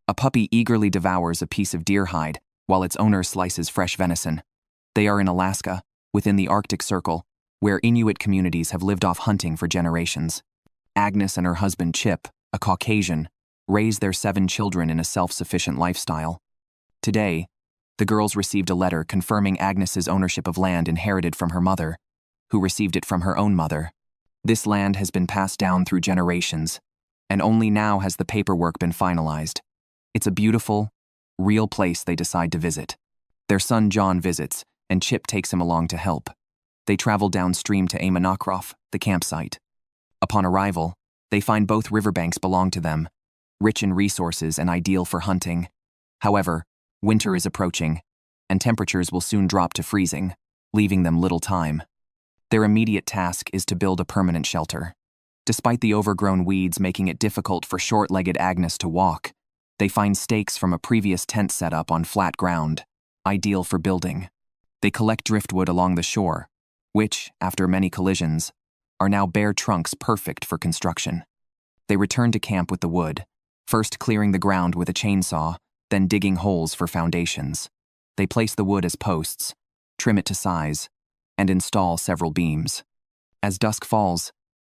A puppy eagerly devours a piece of deer hide while its owner slices fresh venison. They are in Alaska, within the Arctic Circle, where Inuit communities have lived off hunting for generations. Agnes and her husband Chip, a Caucasian, raise their 7 children in a self-sufficient lifestyle. Today, the girls received a letter confirming Agnes's ownership of land inherited from her mother, who received it from her own mother. This land has been passed down through generations, and only now has the paperwork been finalized. It's a beautiful, real place they decide to visit. Their son John visits, and Chip takes him along to help. They travel downstream to Amanakrof, the campsite. Upon arrival, they find both riverbanks belong to them, rich in resources and ideal for hunting. However, winter is approaching, and temperatures will soon drop to freezing, leaving them little time. Their immediate task is to build a permanent shelter. Despite the overgrown weeds making it difficult for short-legged Agnes to walk, they find stakes from a previous tent setup on flat ground, ideal for building. They collect driftwood along the shore, which, after many collisions, are now bare trunks perfect for construction. They return to camp with the wood, first clearing the ground with a chainsaw, then digging holes for foundations. They place the wood as posts, trim it to size, and install several beams. As dusk falls,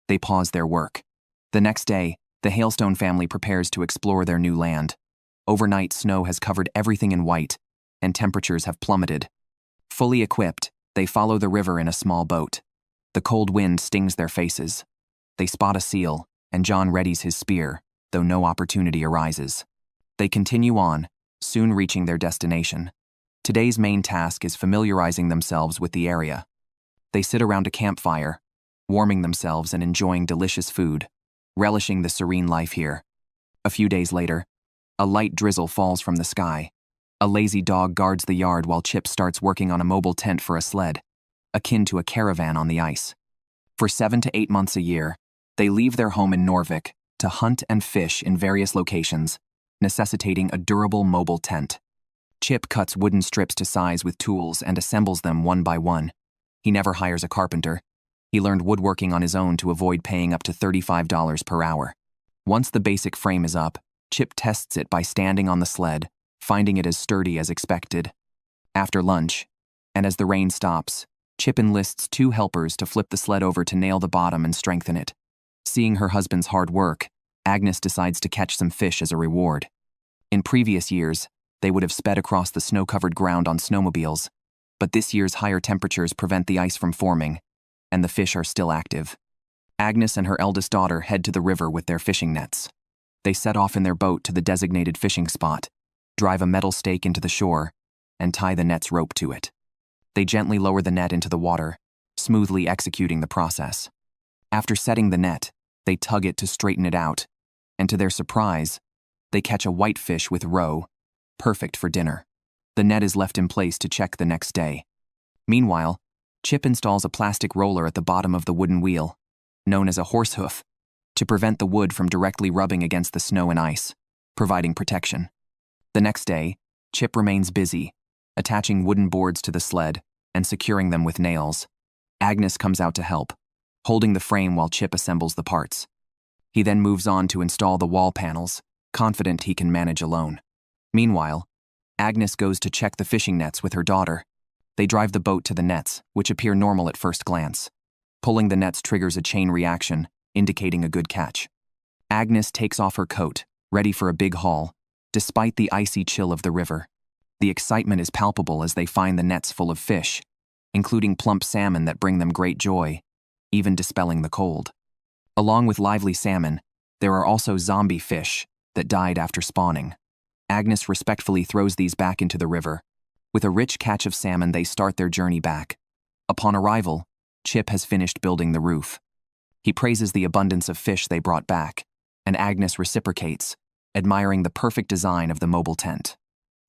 they pause their work. The next day, the Hailstone family prepares to explore their new land. Overnight snow has covered everything in white, and temperatures have plummeted. Fully equipped, they follow the river in a small boat. The cold wind stings their faces. They spot a seal, and John readies his spear, though no opportunity arises. They continue on, soon reaching their destination. Today's main task is familiarizing themselves with the area. They sit around a campfire, warming themselves and enjoying delicious food, relishing the serene life here. A few days later, a light drizzle falls from the sky. A lazy dog guards the yard while Chip starts working on a mobile tent for a sled, akin to a caravan on the ice. For 7 to 8 months a year, they leave their home in Norvik to hunt and fish in various locations, necessitating a durable mobile tent. Chip cuts wooden strips to size with tools and assembles them one by one. He never hires a carpenter. He learned woodworking on his own to avoid paying up to $35 per hour. Once the basic frame is up, Chip tests it by standing on the sled, finding it as sturdy as expected. After lunch, and as the rain stops, Chip enlists 2 helpers to flip the sled over to nail the bottom and strengthen it. Seeing her husband's hard work, Agnes decides to catch some fish as a reward. In previous years, they would have sped across the snow-covered ground on snowmobiles, but this year's higher temperatures prevent the ice from forming, and the fish are still active. Agnes and her eldest daughter head to the river with their fishing nets. They set off in their boat to the designated fishing spot, drive a metal stake into the shore, and tie the net's rope to it. They gently lower the net into the water, smoothly executing the process. After setting the net, they tug it to straighten it out, and to their surprise, they catch a whitefish with roe, perfect for dinner. The net is left in place to check the next day. Meanwhile, Chip installs a plastic roller at the bottom of the wooden wheel, known as a horse hoof, to prevent the wood from directly rubbing against the snow and ice, providing protection. The next day, Chip remains busy, attaching wooden boards to the sled and securing them with nails. Agnes comes out to help, holding the frame while Chip assembles the parts. He then moves on to install the wall panels, confident he can manage alone. Meanwhile, Agnes goes to check the fishing nets with her daughter. They drive the boat to the nets, which appear normal at first glance. Pulling the nets triggers a chain reaction, indicating a good catch. Agnes takes off her coat, ready for a big haul, despite the icy chill of the river. The excitement is palpable as they find the nets full of fish, including plump salmon that bring them great joy, even dispelling the cold. Along with lively salmon, there are also zombie fish that died after spawning. Agnes respectfully throws these back into the river. With a rich catch of salmon, they start their journey back. Upon arrival, Chip has finished building the roof. He praises the abundance of fish they brought back, and Agnes reciprocates, admiring the perfect design of the mobile tent.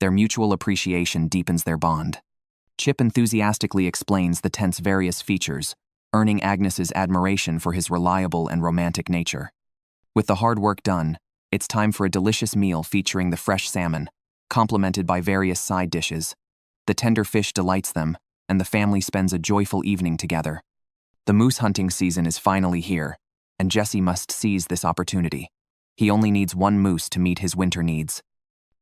Their mutual appreciation deepens their bond. Chip enthusiastically explains the tent's various features, earning Agnes's admiration for his reliable and romantic nature. With the hard work done, it's time for a delicious meal featuring the fresh salmon, complemented by various side dishes. The tender fish delights them, and the family spends a joyful evening together. The moose hunting season is finally here, and Jesse must seize this opportunity. He only needs one moose to meet his winter needs.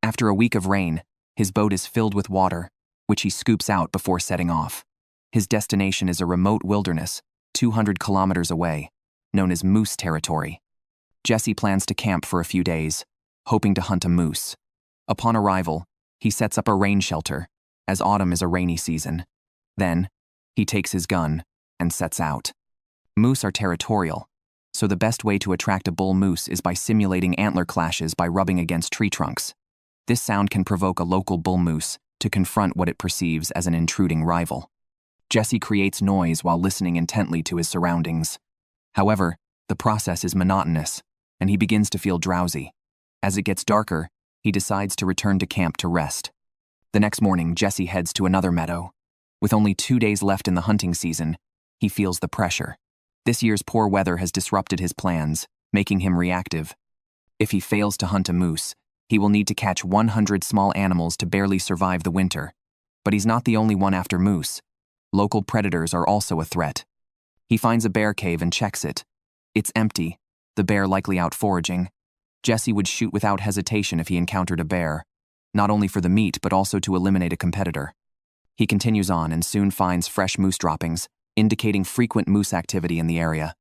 After a week of rain, his boat is filled with water, which he scoops out before setting off. His destination is a remote wilderness, 200 kilometers away, known as moose territory. Jesse plans to camp for a few days, hoping to hunt a moose. Upon arrival, he sets up a rain shelter, as autumn is a rainy season. Then, he takes his gun and sets out. Moose are territorial, so the best way to attract a bull moose is by simulating antler clashes by rubbing against tree trunks. This sound can provoke a local bull moose to confront what it perceives as an intruding rival. Jesse creates noise while listening intently to his surroundings. However, the process is monotonous, and he begins to feel drowsy. As it gets darker, he decides to return to camp to rest. The next morning, Jesse heads to another meadow. With only 2 days left in the hunting season, he feels the pressure. This year's poor weather has disrupted his plans, making him reactive. If he fails to hunt a moose, he will need to catch 100 small animals to barely survive the winter. But he's not the only one after moose. Local predators are also a threat. He finds a bear cave and checks it. It's empty, the bear likely out foraging. Jesse would shoot without hesitation if he encountered a bear, not only for the meat but also to eliminate a competitor. He continues on and soon finds fresh moose droppings, indicating frequent moose activity in the area.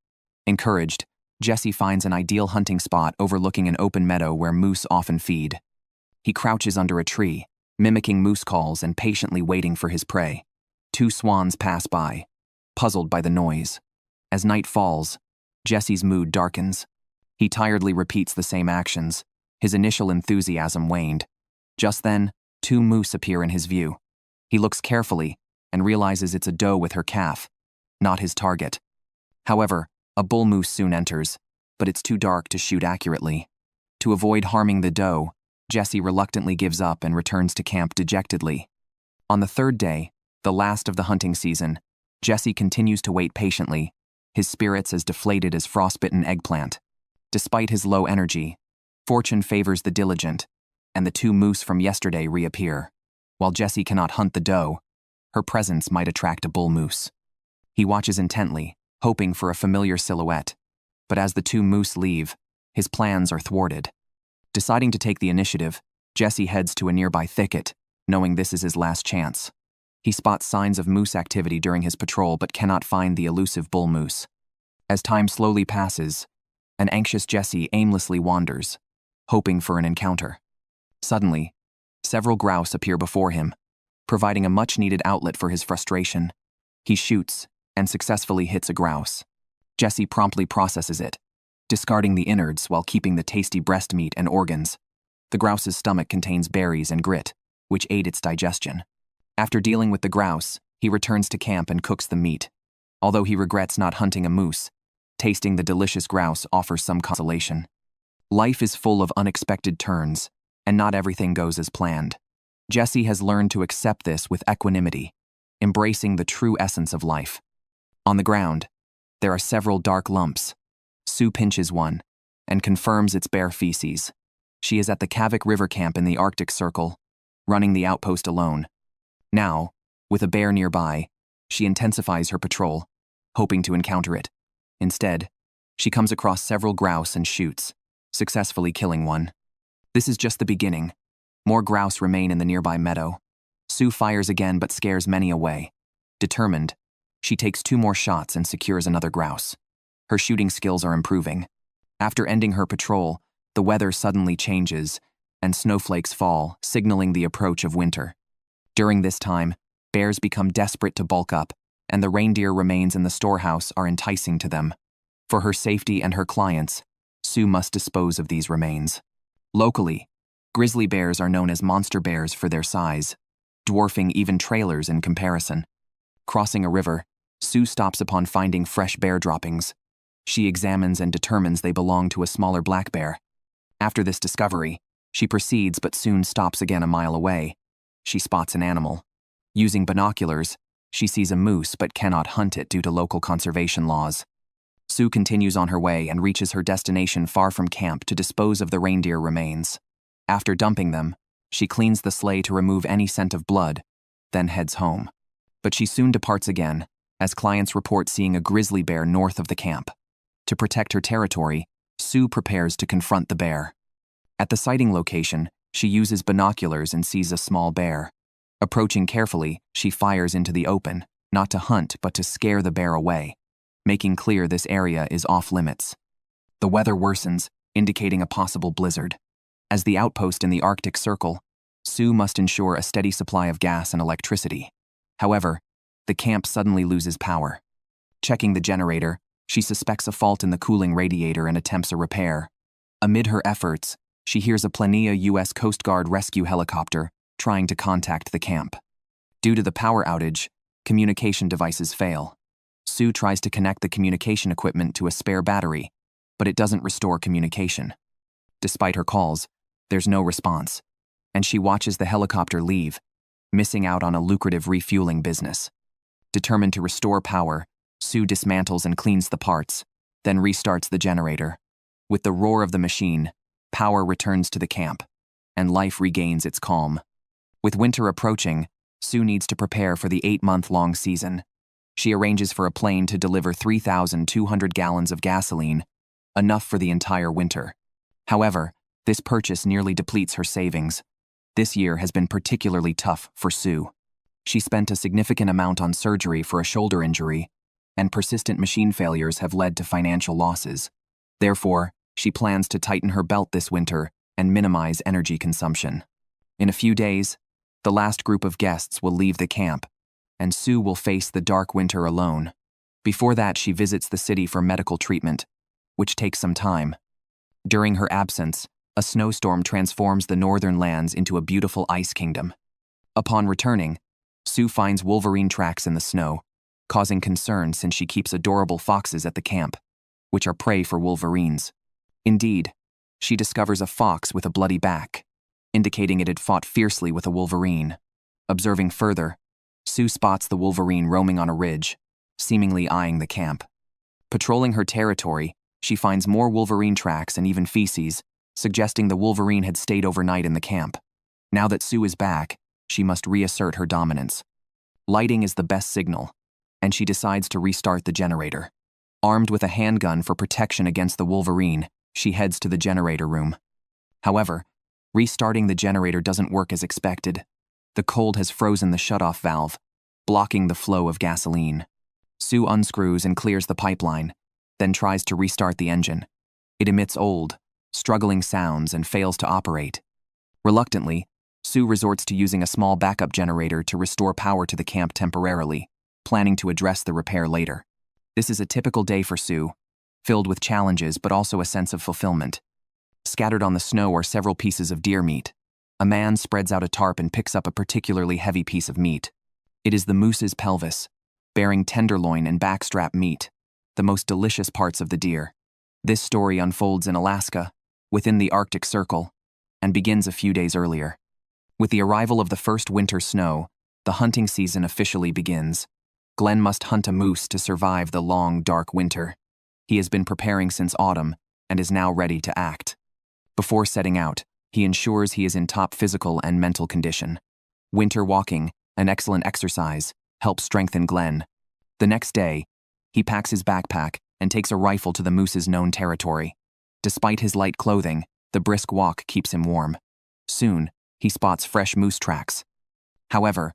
Encouraged, Jesse finds an ideal hunting spot overlooking an open meadow where moose often feed. He crouches under a tree, mimicking moose calls and patiently waiting for his prey. 2 swans pass by, puzzled by the noise. As night falls, Jesse's mood darkens. He tiredly repeats the same actions. His initial enthusiasm waned. Just then, 2 moose appear in his view. He looks carefully and realizes it's a doe with her calf, not his target. However, a bull moose soon enters, but it's too dark to shoot accurately. To avoid harming the doe, Jesse reluctantly gives up and returns to camp dejectedly. On the 3rd day, the last of the hunting season, Jesse continues to wait patiently, his spirits as deflated as frostbitten eggplant. Despite his low energy, fortune favors the diligent, and the 2 moose from yesterday reappear. While Jesse cannot hunt the doe, her presence might attract a bull moose. He watches intently, hoping for a familiar silhouette, but as the 2 moose leave, his plans are thwarted. Deciding to take the initiative, Jesse heads to a nearby thicket, knowing this is his last chance. He spots signs of moose activity during his patrol but cannot find the elusive bull moose. As time slowly passes, an anxious Jesse aimlessly wanders, hoping for an encounter. Suddenly, several grouse appear before him, providing a much-needed outlet for his frustration. He shoots and successfully hits a grouse. Jesse promptly processes it, discarding the innards while keeping the tasty breast meat and organs. The grouse's stomach contains berries and grit, which aid its digestion. After dealing with the grouse, he returns to camp and cooks the meat. Although he regrets not hunting a moose, tasting the delicious grouse offers some consolation. Life is full of unexpected turns, and not everything goes as planned. Jesse has learned to accept this with equanimity, embracing the true essence of life. On the ground, there are several dark lumps. Sue pinches one and confirms it's bear feces. She is at the Kavik River camp in the Arctic Circle, running the outpost alone. Now, with a bear nearby, she intensifies her patrol, hoping to encounter it. Instead, she comes across several grouse and shoots, successfully killing one. This is just the beginning. More grouse remain in the nearby meadow. Sue fires again but scares many away. Determined, she takes 2 more shots and secures another grouse. Her shooting skills are improving. After ending her patrol, the weather suddenly changes, and snowflakes fall, signaling the approach of winter. During this time, bears become desperate to bulk up, and the reindeer remains in the storehouse are enticing to them. For her safety and her clients, Sue must dispose of these remains. Locally, grizzly bears are known as monster bears for their size, dwarfing even trailers in comparison. Crossing a river, Sue stops upon finding fresh bear droppings. She examines and determines they belong to a smaller black bear. After this discovery, she proceeds but soon stops again a mile away. She spots an animal. Using binoculars, she sees a moose but cannot hunt it due to local conservation laws. Sue continues on her way and reaches her destination far from camp to dispose of the reindeer remains. After dumping them, she cleans the sleigh to remove any scent of blood, then heads home. But she soon departs again, as clients report seeing a grizzly bear north of the camp. To protect her territory, Sue prepares to confront the bear. At the sighting location, She uses binoculars and sees a small bear. Approaching carefully, she fires into the open, not to hunt but to scare the bear away, making clear this area is off-limits. The weather worsens, indicating a possible blizzard. As the outpost in the Arctic Circle, Sue must ensure a steady supply of gas and electricity. However, the camp suddenly loses power. Checking the generator, she suspects a fault in the cooling radiator and attempts a repair. Amid her efforts, she hears a Plania U.S. Coast Guard rescue helicopter trying to contact the camp. Due to the power outage, communication devices fail. Sue tries to connect the communication equipment to a spare battery, but it doesn't restore communication. Despite her calls, there's no response, and she watches the helicopter leave, missing out on a lucrative refueling business. Determined to restore power, Sue dismantles and cleans the parts, then restarts the generator. With the roar of the machine, power returns to the camp, and life regains its calm. With winter approaching, Sue needs to prepare for the 8-month-long season. She arranges for a plane to deliver 3,200 gallons of gasoline, enough for the entire winter. However, this purchase nearly depletes her savings. This year has been particularly tough for Sue. She spent a significant amount on surgery for a shoulder injury, and persistent machine failures have led to financial losses. Therefore, she plans to tighten her belt this winter and minimize energy consumption. In a few days, the last group of guests will leave the camp, and Sue will face the dark winter alone. Before that, she visits the city for medical treatment, which takes some time. During her absence, a snowstorm transforms the northern lands into a beautiful ice kingdom. Upon returning, Sue finds wolverine tracks in the snow, causing concern since she keeps adorable foxes at the camp, which are prey for wolverines. Indeed, she discovers a fox with a bloody back, indicating it had fought fiercely with a wolverine. Observing further, Sue spots the wolverine roaming on a ridge, seemingly eyeing the camp. Patrolling her territory, she finds more wolverine tracks and even feces, suggesting the wolverine had stayed overnight in the camp. Now that Sue is back, she must reassert her dominance. Lighting is the best signal, and she decides to restart the generator. Armed with a handgun for protection against the wolverine, she heads to the generator room. However, restarting the generator doesn't work as expected. The cold has frozen the shutoff valve, blocking the flow of gasoline. Sue unscrews and clears the pipeline, then tries to restart the engine. It emits old, struggling sounds and fails to operate. Reluctantly, Sue resorts to using a small backup generator to restore power to the camp temporarily, planning to address the repair later. This is a typical day for Sue, filled with challenges but also a sense of fulfillment. Scattered on the snow are several pieces of deer meat. A man spreads out a tarp and picks up a particularly heavy piece of meat. It is the moose's pelvis, bearing tenderloin and backstrap meat, the most delicious parts of the deer. This story unfolds in Alaska, within the Arctic Circle, and begins a few days earlier. With the arrival of the first winter snow, the hunting season officially begins. Glenn must hunt a moose to survive the long, dark winter. He has been preparing since autumn and is now ready to act. Before setting out, he ensures he is in top physical and mental condition. Winter walking, an excellent exercise, helps strengthen Glenn. The next day, he packs his backpack and takes a rifle to the moose's known territory. Despite his light clothing, the brisk walk keeps him warm. Soon, he spots fresh moose tracks. However,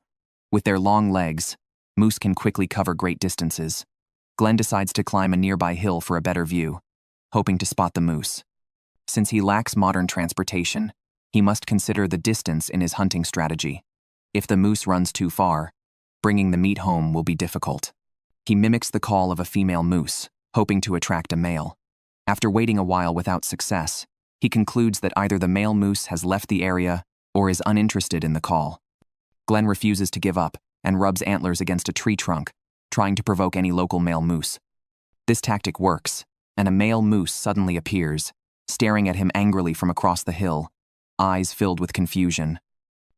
with their long legs, moose can quickly cover great distances. Glenn decides to climb a nearby hill for a better view, hoping to spot the moose. Since he lacks modern transportation, he must consider the distance in his hunting strategy. If the moose runs too far, bringing the meat home will be difficult. He mimics the call of a female moose, hoping to attract a male. After waiting a while without success, he concludes that either the male moose has left the area or is uninterested in the call. Glenn refuses to give up and rubs antlers against a tree trunk, trying to provoke any local male moose. This tactic works, and a male moose suddenly appears, staring at him angrily from across the hill, eyes filled with confusion.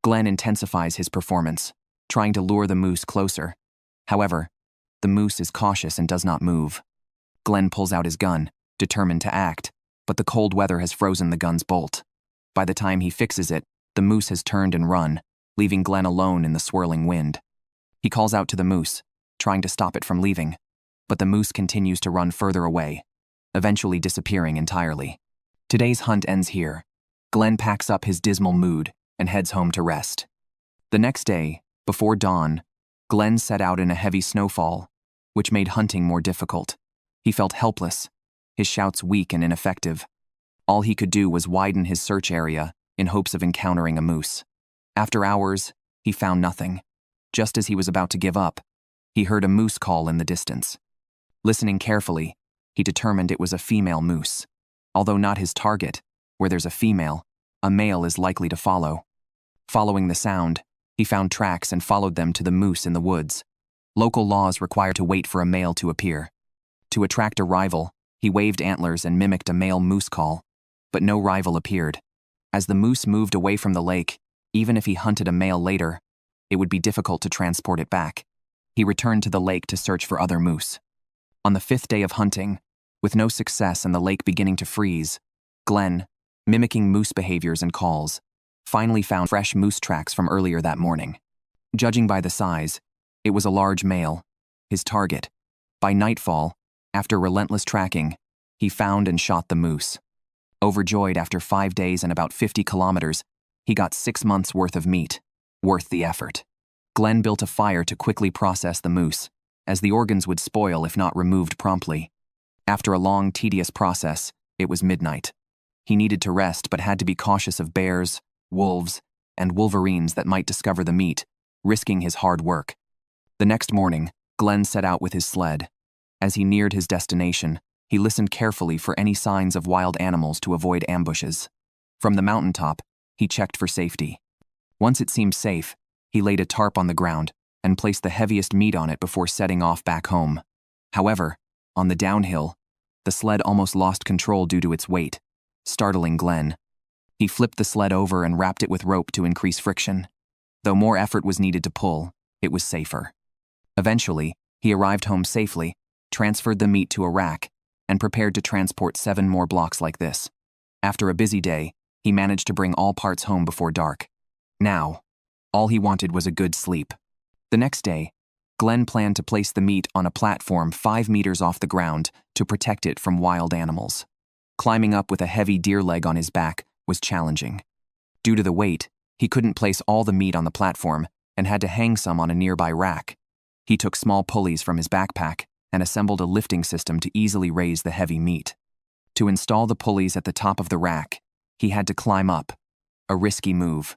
Glenn intensifies his performance, trying to lure the moose closer. However, the moose is cautious and does not move. Glenn pulls out his gun, determined to act, but the cold weather has frozen the gun's bolt. By the time he fixes it, the moose has turned and run, leaving Glenn alone in the swirling wind. He calls out to the moose, trying to stop it from leaving, but the moose continues to run further away, eventually disappearing entirely. Today's hunt ends here, Glenn packs up his dismal mood and heads home to rest. The next day, before dawn, Glenn set out in a heavy snowfall, which made hunting more difficult. He felt helpless, his shouts weak and ineffective. All he could do was widen his search area in hopes of encountering a moose. After hours, he found nothing. Just as he was about to give up, he heard a moose call in the distance. Listening carefully, he determined it was a female moose. Although not his target, where there's a male is likely to follow. Following the sound, he found tracks and followed them to the moose in the woods. Local laws require to wait for a male to appear. To attract a rival, he waved antlers and mimicked a male moose call, but no rival appeared. As the moose moved away from the lake, even if he hunted a male later, it would be difficult to transport it back. He returned to the lake to search for other moose. On the 5th day of hunting, with no success and the lake beginning to freeze, Glenn, mimicking moose behaviors and calls, finally found fresh moose tracks from earlier that morning. Judging by the size, it was a large male, his target. By nightfall, after relentless tracking, he found and shot the moose. Overjoyed after 5 days and about 50 kilometers, he got 6 months' worth of meat, worth the effort. Glenn built a fire to quickly process the moose, as the organs would spoil if not removed promptly. After a long, tedious process, it was midnight. He needed to rest but had to be cautious of bears, wolves, and wolverines that might discover the meat, risking his hard work. The next morning, Glenn set out with his sled. As he neared his destination, he listened carefully for any signs of wild animals to avoid ambushes. From the mountaintop, he checked for safety. Once it seemed safe, he laid a tarp on the ground and placed the heaviest meat on it before setting off back home. However, on the downhill, the sled almost lost control due to its weight, startling Glenn. He flipped the sled over and wrapped it with rope to increase friction. Though more effort was needed to pull, it was safer. Eventually, he arrived home safely, transferred the meat to a rack, and prepared to transport 7 more blocks like this. After a busy day, he managed to bring all parts home before dark. Now, all he wanted was a good sleep. The next day, Glenn planned to place the meat on a platform 5 meters off the ground to protect it from wild animals. Climbing up with a heavy deer leg on his back was challenging. Due to the weight, he couldn't place all the meat on the platform and had to hang some on a nearby rack. He took small pulleys from his backpack and assembled a lifting system to easily raise the heavy meat. To install the pulleys at the top of the rack, he had to climb up, a risky move.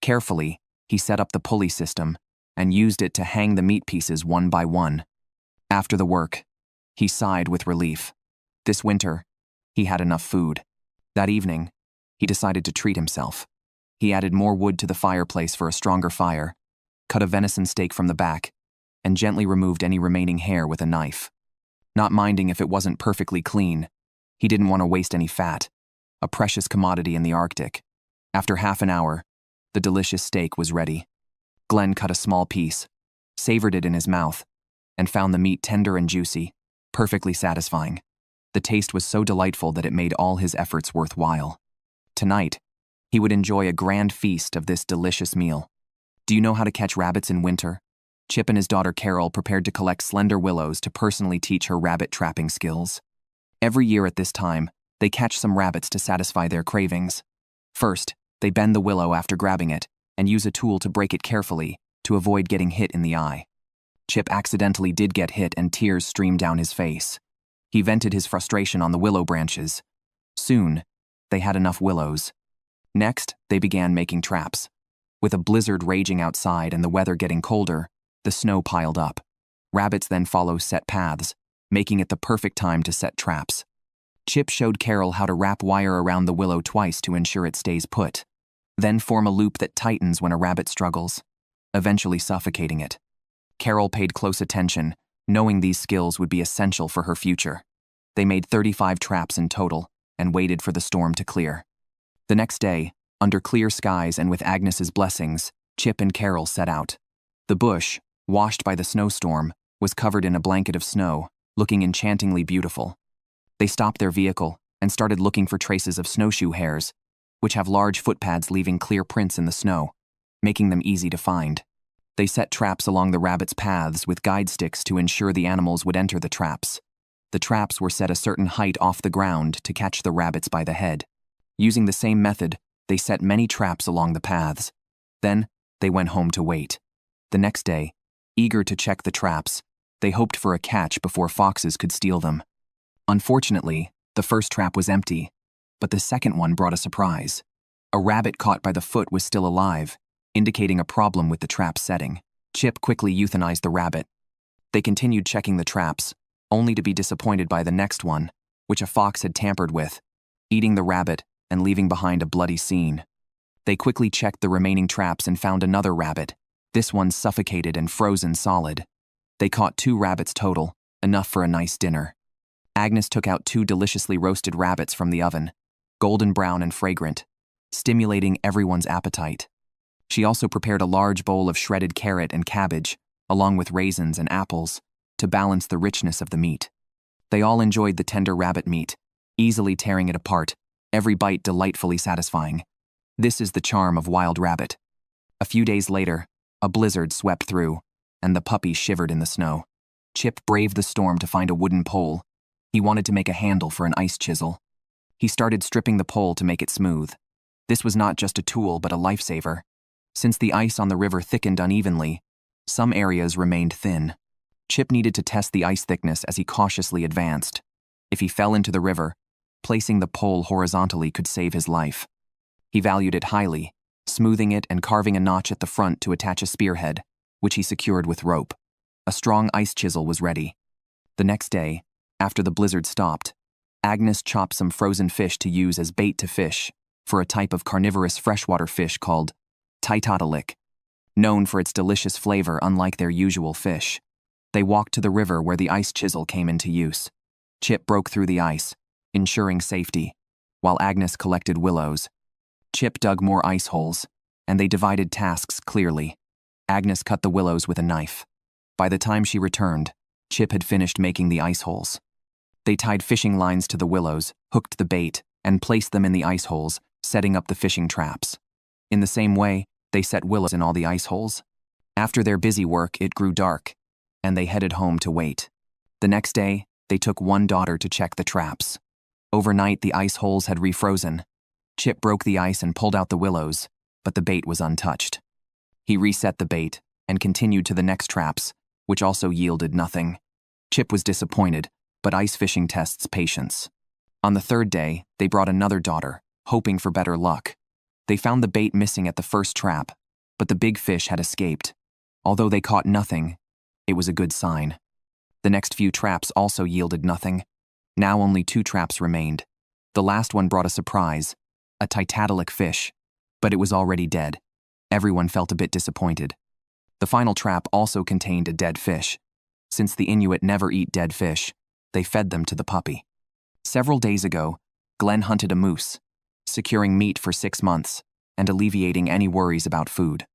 Carefully, he set up the pulley system and used it to hang the meat pieces one by one. After the work, he sighed with relief. This winter, he had enough food. That evening, he decided to treat himself. He added more wood to the fireplace for a stronger fire, cut a venison steak from the back, and gently removed any remaining hair with a knife. Not minding if it wasn't perfectly clean, he didn't want to waste any fat, a precious commodity in the Arctic. After half an hour, the delicious steak was ready. Glenn cut a small piece, savored it in his mouth, and found the meat tender and juicy, perfectly satisfying. The taste was so delightful that it made all his efforts worthwhile. Tonight, he would enjoy a grand feast of this delicious meal. Do you know how to catch rabbits in winter? Chip and his daughter Carol prepared to collect slender willows to personally teach her rabbit trapping skills. Every year at this time, they catch some rabbits to satisfy their cravings. First, they bend the willow after grabbing it and use a tool to break it carefully to avoid getting hit in the eye. Chip accidentally did get hit and tears streamed down his face. He vented his frustration on the willow branches. Soon, they had enough willows. Next, they began making traps. With a blizzard raging outside and the weather getting colder, the snow piled up. Rabbits then follow set paths, making it the perfect time to set traps. Chip showed Carol how to wrap wire around the willow twice to ensure it stays put. Then form a loop that tightens when a rabbit struggles, eventually suffocating it. Carol paid close attention, knowing these skills would be essential for her future. They made 35 traps in total and waited for the storm to clear. The next day, under clear skies and with Agnes's blessings, Chip and Carol set out. The bush, washed by the snowstorm, was covered in a blanket of snow, looking enchantingly beautiful. They stopped their vehicle and started looking for traces of snowshoe hairs, which have large footpads leaving clear prints in the snow, making them easy to find. They set traps along the rabbits' paths with guide sticks to ensure the animals would enter the traps. The traps were set a certain height off the ground to catch the rabbits by the head. Using the same method, They set many traps along the paths. Then, they went home to wait. The next day, eager to check the traps, they hoped for a catch before foxes could steal them. Unfortunately, the first trap was empty, but the second one brought a surprise. A rabbit caught by the foot was still alive, indicating a problem with the trap setting. Chip quickly euthanized the rabbit. They continued checking the traps, only to be disappointed by the next one, which a fox had tampered with, eating the rabbit and leaving behind a bloody scene. They quickly checked the remaining traps and found another rabbit, this one suffocated and frozen solid. They caught 2 rabbits total, enough for a nice dinner. Agnes took out 2 deliciously roasted rabbits from the oven, golden brown and fragrant, stimulating everyone's appetite. She also prepared a large bowl of shredded carrot and cabbage, along with raisins and apples, to balance the richness of the meat. They all enjoyed the tender rabbit meat, easily tearing it apart, every bite delightfully satisfying. This is the charm of wild rabbit. A few days later, a blizzard swept through, and the puppy shivered in the snow. Chip braved the storm to find a wooden pole. He wanted to make a handle for an ice chisel. He started stripping the pole to make it smooth. This was not just a tool but a lifesaver. Since the ice on the river thickened unevenly, some areas remained thin. Chip needed to test the ice thickness as he cautiously advanced. If he fell into the river, placing the pole horizontally could save his life. He valued it highly, smoothing it and carving a notch at the front to attach a spearhead, which he secured with rope. A strong ice chisel was ready. The next day, after the blizzard stopped, Agnes chopped some frozen fish to use as bait to fish for a type of carnivorous freshwater fish called titotalik, known for its delicious flavor unlike their usual fish. They walked to the river where the ice chisel came into use. Chip broke through the ice, ensuring safety, while Agnes collected willows. Chip dug more ice holes, and they divided tasks clearly. Agnes cut the willows with a knife. By the time she returned, Chip had finished making the ice holes. They tied fishing lines to the willows, hooked the bait, and placed them in the ice holes, setting up the fishing traps. In the same way, they set willows in all the ice holes. After their busy work, it grew dark, and they headed home to wait. The next day, they took one daughter to check the traps. Overnight, the ice holes had refrozen. Chip broke the ice and pulled out the willows, but the bait was untouched. He reset the bait and continued to the next traps, which also yielded nothing. Chip was disappointed, but ice fishing tests patience. On the third day, they brought another daughter, hoping for better luck. They found the bait missing at the first trap, but the big fish had escaped. Although they caught nothing, it was a good sign. The next few traps also yielded nothing. Now only 2 traps remained. The last one brought a surprise, a titotalik fish, but it was already dead. Everyone felt a bit disappointed. The final trap also contained a dead fish. Since the Inuit never eat dead fish, they fed them to the puppy. Several days ago, Glenn hunted a moose, securing meat for 6 months and alleviating any worries about food.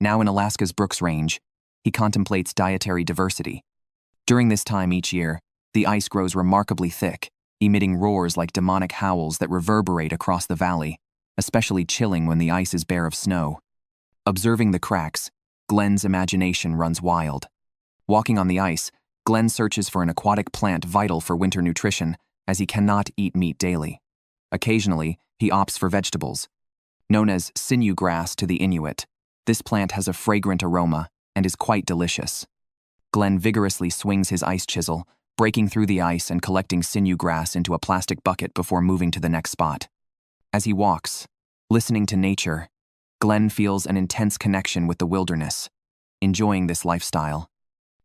Now in Alaska's Brooks Range, he contemplates dietary diversity. During this time each year, the ice grows remarkably thick, emitting roars like demonic howls that reverberate across the valley, especially chilling when the ice is bare of snow. Observing the cracks, Glenn's imagination runs wild. Walking on the ice, Glenn searches for an aquatic plant vital for winter nutrition, as he cannot eat meat daily. Occasionally, he opts for vegetables. Known as sinew grass to the Inuit, this plant has a fragrant aroma and is quite delicious. Glenn vigorously swings his ice chisel, breaking through the ice and collecting sinew grass into a plastic bucket before moving to the next spot. As he walks, listening to nature, Glenn feels an intense connection with the wilderness, enjoying this lifestyle.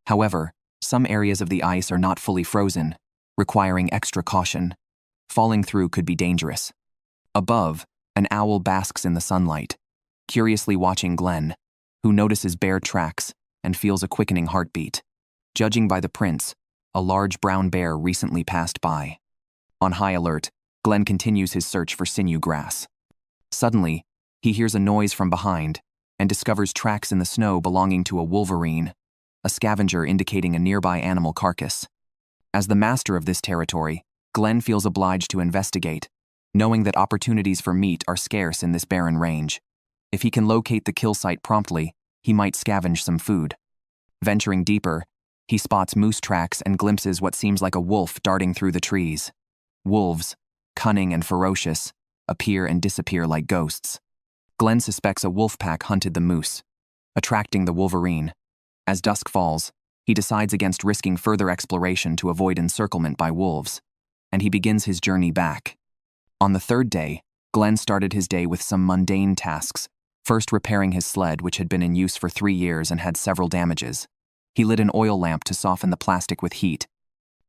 However, some areas of the ice are not fully frozen, requiring extra caution. Falling through could be dangerous. Above, an owl basks in the sunlight, curiously watching Glenn, who notices bare tracks and feels a quickening heartbeat. Judging by the prints, a large brown bear recently passed by. On high alert, Glenn continues his search for sinew grass. Suddenly, he hears a noise from behind and discovers tracks in the snow belonging to a wolverine, a scavenger indicating a nearby animal carcass. As the master of this territory, Glenn feels obliged to investigate, knowing that opportunities for meat are scarce in this barren range. If he can locate the kill site promptly, he might scavenge some food. Venturing deeper, he spots moose tracks and glimpses what seems like a wolf darting through the trees. Wolves, cunning and ferocious, appear and disappear like ghosts. Glenn suspects a wolf pack hunted the moose, attracting the wolverine. As dusk falls, he decides against risking further exploration to avoid encirclement by wolves, and he begins his journey back. On the third day, Glenn started his day with some mundane tasks, first repairing his sled, which had been in use for 3 years and had several damages. He lit an oil lamp to soften the plastic with heat.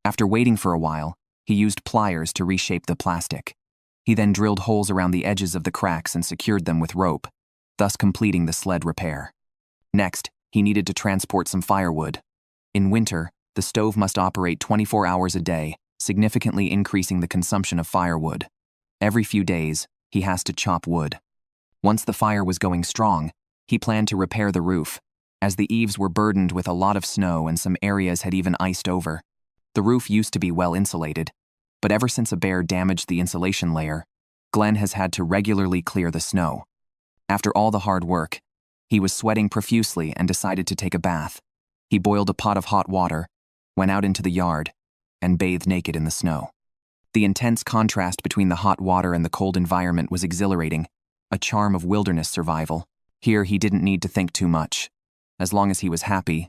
After waiting for a while, he used pliers to reshape the plastic. He then drilled holes around the edges of the cracks and secured them with rope, thus completing the sled repair. Next, he needed to transport some firewood. In winter, the stove must operate 24 hours a day, significantly increasing the consumption of firewood. Every few days, he has to chop wood. Once the fire was going strong, he planned to repair the roof, as the eaves were burdened with a lot of snow and some areas had even iced over. The roof used to be well insulated, but ever since a bear damaged the insulation layer, Glenn has had to regularly clear the snow. After all the hard work, he was sweating profusely and decided to take a bath. He boiled a pot of hot water, went out into the yard, and bathed naked in the snow. The intense contrast between the hot water and the cold environment was exhilarating, a charm of wilderness survival. Here he didn't need to think too much. As long as he was happy,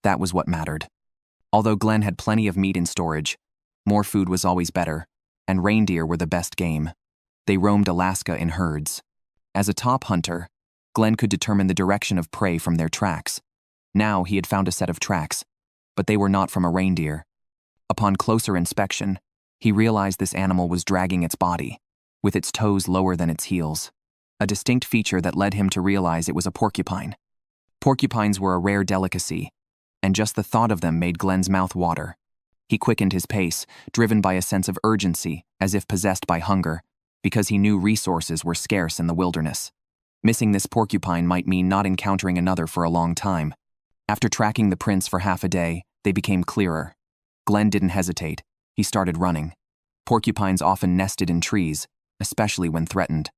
that was what mattered. Although Glenn had plenty of meat in storage, more food was always better, and reindeer were the best game. They roamed Alaska in herds. As a top hunter, Glenn could determine the direction of prey from their tracks. Now he had found a set of tracks, but they were not from a reindeer. Upon closer inspection, he realized this animal was dragging its body, with its toes lower than its heels, a distinct feature that led him to realize it was a porcupine. Porcupines were a rare delicacy, and just the thought of them made Glenn's mouth water. He quickened his pace, driven by a sense of urgency, as if possessed by hunger, because he knew resources were scarce in the wilderness. Missing this porcupine might mean not encountering another for a long time. After tracking the prints for half a day, they became clearer. Glenn didn't hesitate. He started running. Porcupines often nested in trees, especially when threatened.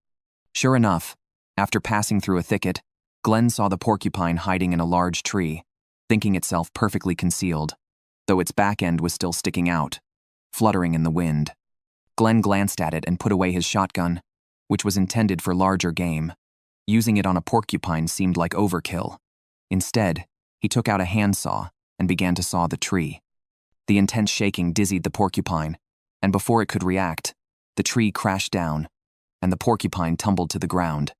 Sure enough, after passing through a thicket, Glenn saw the porcupine hiding in a large tree, thinking itself perfectly concealed, though its back end was still sticking out, fluttering in the wind. Glenn glanced at it and put away his shotgun, which was intended for larger game. Using it on a porcupine seemed like overkill. Instead, he took out a handsaw and began to saw the tree. The intense shaking dizzied the porcupine, and before it could react, the tree crashed down, and the porcupine tumbled to the ground.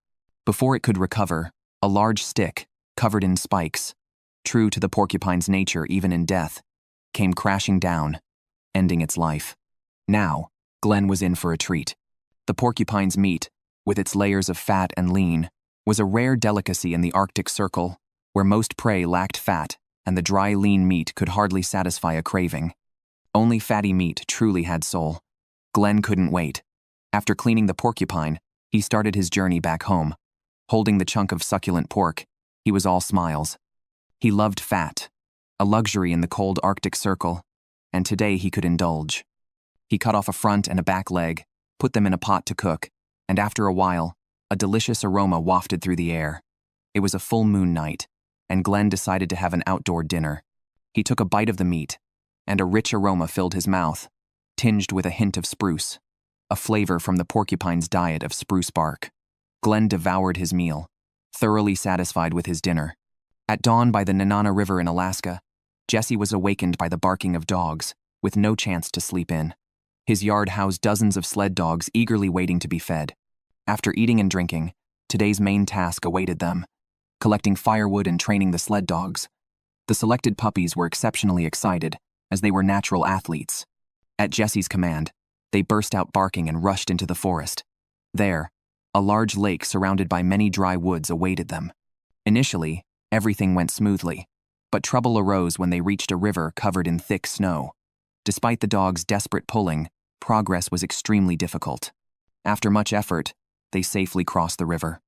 Before it could recover, a large stick, covered in spikes, true to the porcupine's nature even in death, came crashing down, ending its life. Now, Glenn was in for a treat. The porcupine's meat, with its layers of fat and lean, was a rare delicacy in the Arctic Circle, where most prey lacked fat, and the dry, lean meat could hardly satisfy a craving. Only fatty meat truly had soul. Glenn couldn't wait. After cleaning the porcupine, he started his journey back home. Holding the chunk of succulent pork, he was all smiles. He loved fat, a luxury in the cold Arctic Circle, and today he could indulge. He cut off a front and a back leg, put them in a pot to cook, and after a while, a delicious aroma wafted through the air. It was a full moon night, and Glenn decided to have an outdoor dinner. He took a bite of the meat, and a rich aroma filled his mouth, tinged with a hint of spruce, a flavor from the porcupine's diet of spruce bark. Glenn devoured his meal, thoroughly satisfied with his dinner. At dawn by the Nenana River in Alaska, Jesse was awakened by the barking of dogs, with no chance to sleep in. His yard housed dozens of sled dogs eagerly waiting to be fed. After eating and drinking, today's main task awaited them: collecting firewood and training the sled dogs. The selected puppies were exceptionally excited, as they were natural athletes. At Jesse's command, they burst out barking and rushed into the forest. There, a large lake surrounded by many dry woods awaited them. Initially, everything went smoothly, but trouble arose when they reached a river covered in thick snow. Despite the dogs' desperate pulling, progress was extremely difficult. After much effort, they safely crossed the river.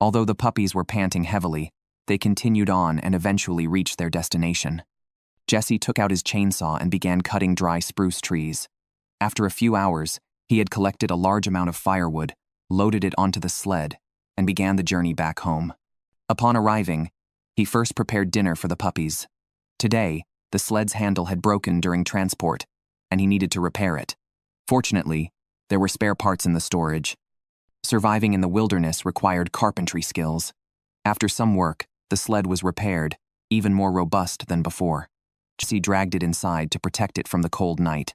Although the puppies were panting heavily, they continued on and eventually reached their destination. Jesse took out his chainsaw and began cutting dry spruce trees. After a few hours, he had collected a large amount of firewood, loaded it onto the sled, and began the journey back home. Upon arriving, he first prepared dinner for the puppies. Today, the sled's handle had broken during transport, and he needed to repair it. Fortunately, there were spare parts in the storage. Surviving in the wilderness required carpentry skills. After some work, the sled was repaired, even more robust than before. Jesse dragged it inside to protect it from the cold night.